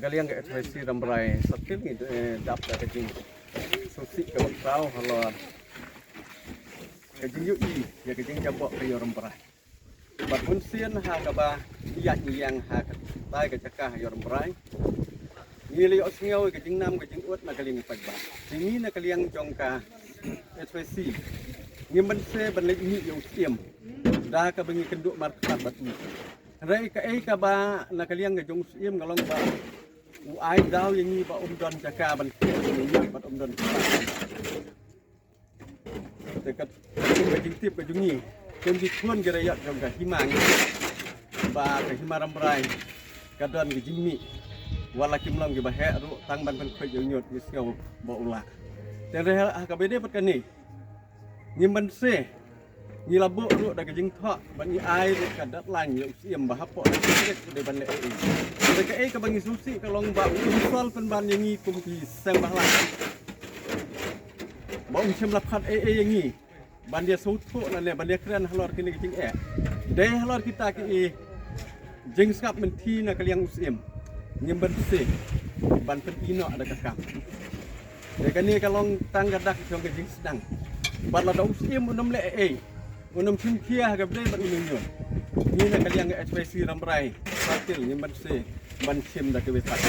kalian ke ekspresi ramrai setil ni dapat kecing susi ke kau kalau kecing yui ya kecing jabok ke ramrai batun sian ha kaba iya yang ha tai ke cakah ramrai ni li osngau kecing nam kecing ut na kalian pagba ini na kalian jongka ekspresi ngimban se banlik ni yung siem dah ka bengi kenduk markat batu rai ka ba na kalian ke jong siem ngalong ba ai dau yang ni ba don jaka ban ni ba don dekat kecing tip ke jungi kem di tuan gerayat jong ka himang ba ka himaram rai ka don ke jingmi wala kim long ke ba he ru tang ban ban khoi yung nyot wis ngau ba ula te re ka bede pat kan ni ngimban se ni labu ru da kejing thok ban ni ai ka dat lan yo siem ba hapo de ban le mereka ka bangi susi kalong ba usol pen ban yang ni kum pi sang bah la ba chem la khat yang ni ban dia sutu na le ban dia kran halor kini kejing de halor kita ki jing skap menti na kaliang usiem ngimban se ban pen ino ada kakam de kan ni kalong tang gadak jong kejing sedang ban la da usiem unam le unam kim kia ga ble ban unun ni na kaliang ekspresi ramrai fatil ngimban se ban chem da ke besat